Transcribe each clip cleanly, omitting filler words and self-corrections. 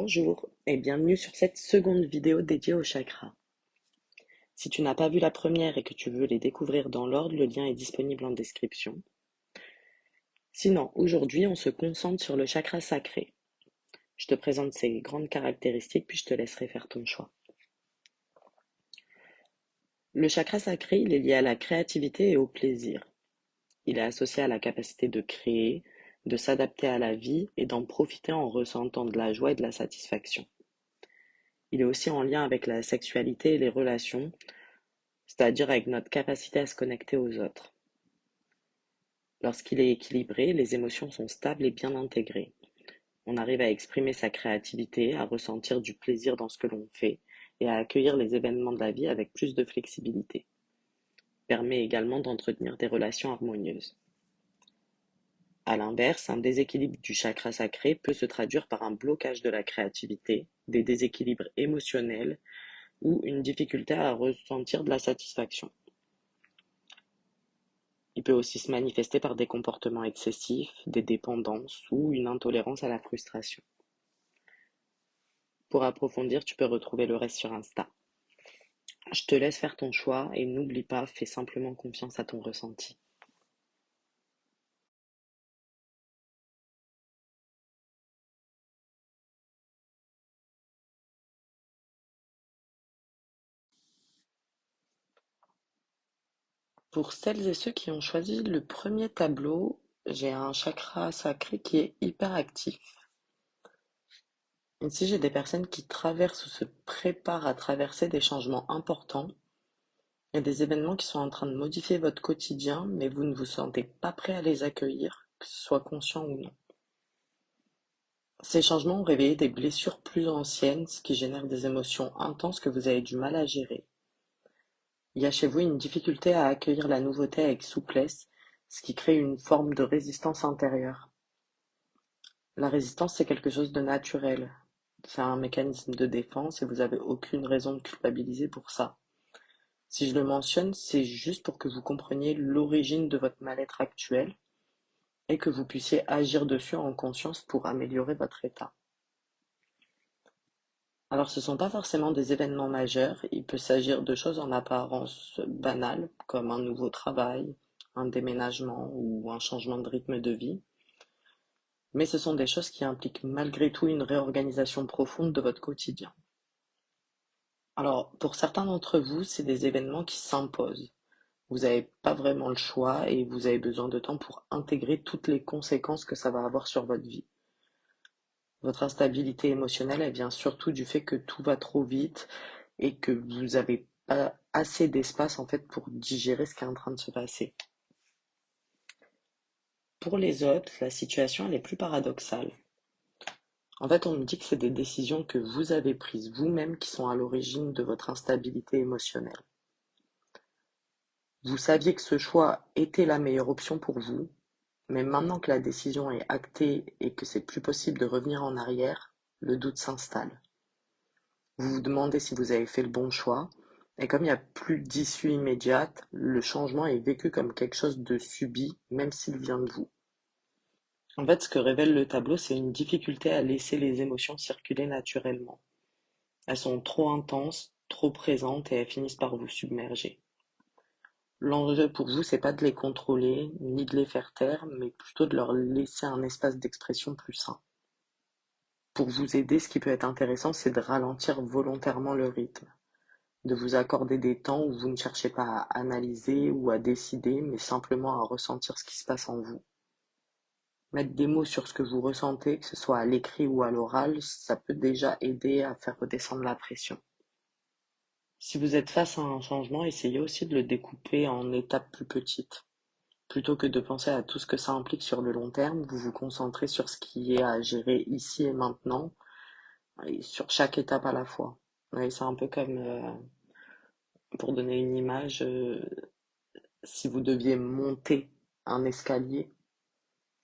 Bonjour et bienvenue sur cette seconde vidéo dédiée au chakra. Si tu n'as pas vu la première et que tu veux les découvrir dans l'ordre, le lien est disponible en description. Sinon, aujourd'hui, on se concentre sur le chakra sacré. Je te présente ses grandes caractéristiques, puis je te laisserai faire ton choix. Le chakra sacré, il est lié à la créativité et au plaisir. Il est associé à la capacité de créer, de s'adapter à la vie et d'en profiter en ressentant de la joie et de la satisfaction. Il est aussi en lien avec la sexualité et les relations, c'est-à-dire avec notre capacité à se connecter aux autres. Lorsqu'il est équilibré, les émotions sont stables et bien intégrées. On arrive à exprimer sa créativité, à ressentir du plaisir dans ce que l'on fait et à accueillir les événements de la vie avec plus de flexibilité. Il permet également d'entretenir des relations harmonieuses. À l'inverse, un déséquilibre du chakra sacré peut se traduire par un blocage de la créativité, des déséquilibres émotionnels ou une difficulté à ressentir de la satisfaction. Il peut aussi se manifester par des comportements excessifs, des dépendances ou une intolérance à la frustration. Pour approfondir, tu peux retrouver le reste sur Insta. Je te laisse faire ton choix et n'oublie pas, fais simplement confiance à ton ressenti. Pour celles et ceux qui ont choisi le premier tableau, j'ai un chakra sacré qui est hyper actif. Ici, j'ai des personnes qui traversent ou se préparent à traverser des changements importants. Il y a des événements qui sont en train de modifier votre quotidien, mais vous ne vous sentez pas prêt à les accueillir, que ce soit conscient ou non. Ces changements ont réveillé des blessures plus anciennes, ce qui génère des émotions intenses que vous avez du mal à gérer. Il y a chez vous une difficulté à accueillir la nouveauté avec souplesse, ce qui crée une forme de résistance intérieure. La résistance, c'est quelque chose de naturel. C'est un mécanisme de défense et vous n'avez aucune raison de culpabiliser pour ça. Si je le mentionne, c'est juste pour que vous compreniez l'origine de votre mal-être actuel et que vous puissiez agir dessus en conscience pour améliorer votre état. Alors ce ne sont pas forcément des événements majeurs, il peut s'agir de choses en apparence banales, comme un nouveau travail, un déménagement ou un changement de rythme de vie, mais ce sont des choses qui impliquent malgré tout une réorganisation profonde de votre quotidien. Alors pour certains d'entre vous, c'est des événements qui s'imposent. Vous n'avez pas vraiment le choix et vous avez besoin de temps pour intégrer toutes les conséquences que ça va avoir sur votre vie. Votre instabilité émotionnelle, elle vient surtout du fait que tout va trop vite et que vous n'avez pas assez d'espace en fait pour digérer ce qui est en train de se passer. Pour les autres, la situation elle est plus paradoxale. En fait, on nous dit que c'est des décisions que vous avez prises vous-même qui sont à l'origine de votre instabilité émotionnelle. Vous saviez que ce choix était la meilleure option pour vous, mais maintenant que la décision est actée et que c'est plus possible de revenir en arrière, le doute s'installe. Vous vous demandez si vous avez fait le bon choix, et comme il n'y a plus d'issue immédiate, le changement est vécu comme quelque chose de subi, même s'il vient de vous. En fait, ce que révèle le tableau, c'est une difficulté à laisser les émotions circuler naturellement. Elles sont trop intenses, trop présentes et elles finissent par vous submerger. L'enjeu pour vous, c'est pas de les contrôler, ni de les faire taire, mais plutôt de leur laisser un espace d'expression plus sain. Pour vous aider, ce qui peut être intéressant, c'est de ralentir volontairement le rythme, de vous accorder des temps où vous ne cherchez pas à analyser ou à décider, mais simplement à ressentir ce qui se passe en vous. Mettre des mots sur ce que vous ressentez, que ce soit à l'écrit ou à l'oral, ça peut déjà aider à faire redescendre la pression. Si vous êtes face à un changement, essayez aussi de le découper en étapes plus petites. Plutôt que de penser à tout ce que ça implique sur le long terme, vous vous concentrez sur ce qui est à gérer ici et maintenant, et sur chaque étape à la fois. Oui, c'est un peu comme, pour donner une image, si vous deviez monter un escalier,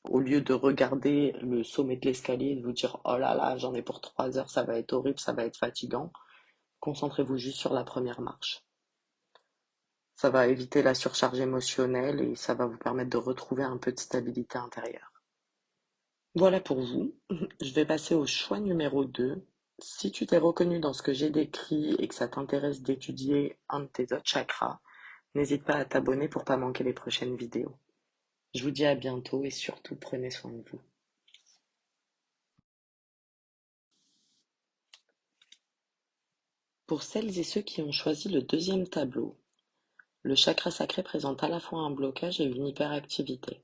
au lieu de regarder le sommet de l'escalier et de vous dire oh là là, j'en ai pour 3 heures, ça va être horrible, ça va être fatigant, concentrez-vous juste sur la première marche. Ça va éviter la surcharge émotionnelle et ça va vous permettre de retrouver un peu de stabilité intérieure. Voilà pour vous. Je vais passer au choix numéro 2. Si tu t'es reconnu dans ce que j'ai décrit et que ça t'intéresse d'étudier un de tes autres chakras, n'hésite pas à t'abonner pour pas manquer les prochaines vidéos. Je vous dis à bientôt et surtout prenez soin de vous. Pour celles et ceux qui ont choisi le deuxième tableau, le chakra sacré présente à la fois un blocage et une hyperactivité.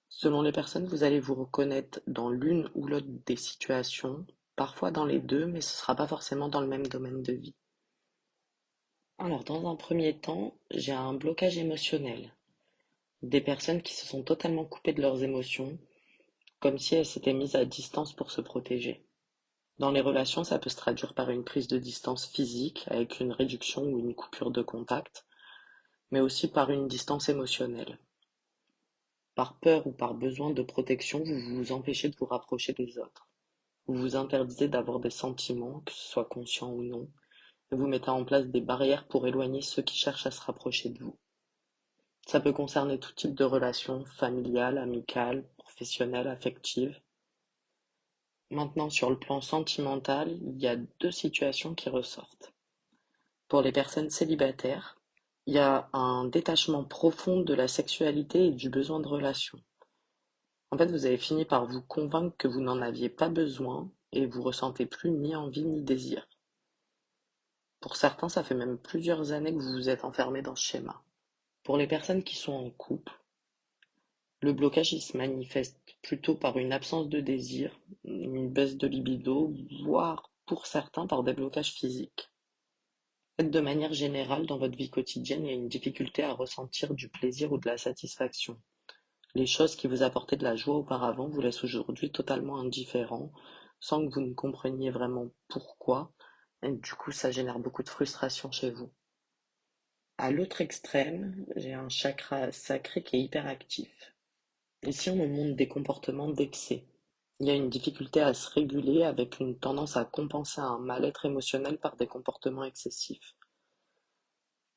Selon les personnes, vous allez vous reconnaître dans l'une ou l'autre des situations, parfois dans les deux, mais ce ne sera pas forcément dans le même domaine de vie. Alors, dans un premier temps, j'ai un blocage émotionnel. Des personnes qui se sont totalement coupées de leurs émotions, comme si elles s'étaient mises à distance pour se protéger. Dans les relations, ça peut se traduire par une prise de distance physique, avec une réduction ou une coupure de contact, mais aussi par une distance émotionnelle. Par peur ou par besoin de protection, vous vous empêchez de vous rapprocher des autres. Vous vous interdisez d'avoir des sentiments, que ce soit conscient ou non, et vous mettez en place des barrières pour éloigner ceux qui cherchent à se rapprocher de vous. Ça peut concerner tout type de relations, familiales, amicales, professionnelles, affectives. Maintenant, sur le plan sentimental, il y a deux situations qui ressortent. Pour les personnes célibataires, il y a un détachement profond de la sexualité et du besoin de relation. En fait, vous avez fini par vous convaincre que vous n'en aviez pas besoin et vous ressentez plus ni envie ni désir. Pour certains, ça fait même plusieurs années que vous vous êtes enfermé dans ce schéma. Pour les personnes qui sont en couple, le blocage il se manifeste plutôt par une absence de désir, une baisse de libido, voire pour certains par des blocages physiques. En fait, de manière générale, dans votre vie quotidienne, il y a une difficulté à ressentir du plaisir ou de la satisfaction. Les choses qui vous apportaient de la joie auparavant vous laissent aujourd'hui totalement indifférent, sans que vous ne compreniez vraiment pourquoi, et du coup ça génère beaucoup de frustration chez vous. À l'autre extrême, j'ai un chakra sacré qui est hyperactif. Ici, on me montre des comportements d'excès. Il y a une difficulté à se réguler avec une tendance à compenser un mal-être émotionnel par des comportements excessifs.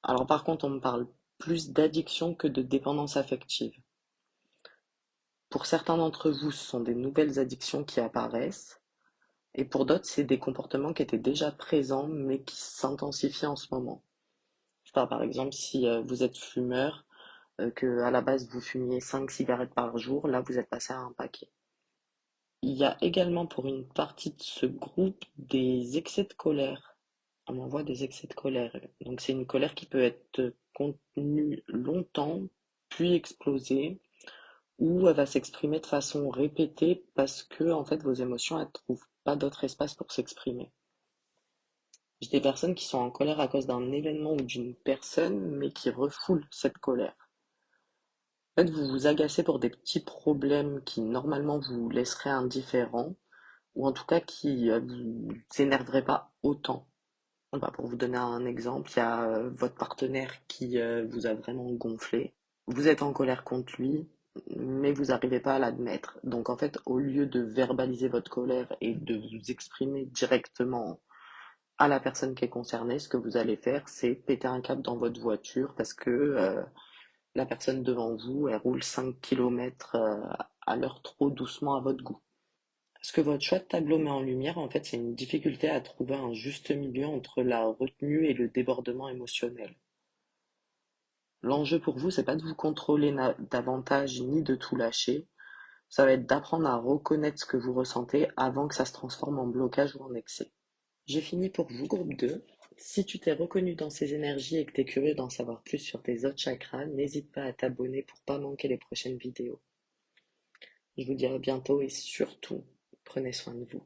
Alors par contre, on me parle plus d'addiction que de dépendance affective. Pour certains d'entre vous, ce sont des nouvelles addictions qui apparaissent, et pour d'autres, c'est des comportements qui étaient déjà présents mais qui s'intensifient en ce moment. Je sais pas, par exemple, si vous êtes fumeur, que à la base vous fumiez 5 cigarettes par jour, là vous êtes passé à un paquet. Il y a également pour une partie de ce groupe des excès de colère. On envoie des excès de colère. Donc c'est une colère qui peut être contenue longtemps, puis exploser, ou elle va s'exprimer de façon répétée parce que en fait vos émotions elles trouvent pas d'autre espace pour s'exprimer. J'ai des personnes qui sont en colère à cause d'un événement ou d'une personne, mais qui refoulent cette colère. En fait, vous vous agacez pour des petits problèmes qui normalement vous laisseraient indifférent, ou en tout cas qui vous énerveraient pas autant. Bah, pour vous donner un exemple, il y a votre partenaire qui vous a vraiment gonflé. Vous êtes en colère contre lui, mais vous n'arrivez pas à l'admettre. Donc en fait, au lieu de verbaliser votre colère et de vous exprimer directement à la personne qui est concernée, ce que vous allez faire, c'est péter un câble dans votre voiture parce que la personne devant vous, elle roule 5 km à l'heure trop doucement à votre goût. Ce que votre choix de tableau met en lumière, en fait, c'est une difficulté à trouver un juste milieu entre la retenue et le débordement émotionnel. L'enjeu pour vous, c'est pas de vous contrôler davantage ni de tout lâcher, ça va être d'apprendre à reconnaître ce que vous ressentez avant que ça se transforme en blocage ou en excès. J'ai fini pour vous, groupe 2. Si tu t'es reconnu dans ces énergies et que tu es curieux d'en savoir plus sur tes autres chakras, n'hésite pas à t'abonner pour pas manquer les prochaines vidéos. Je vous dis à bientôt et surtout, prenez soin de vous.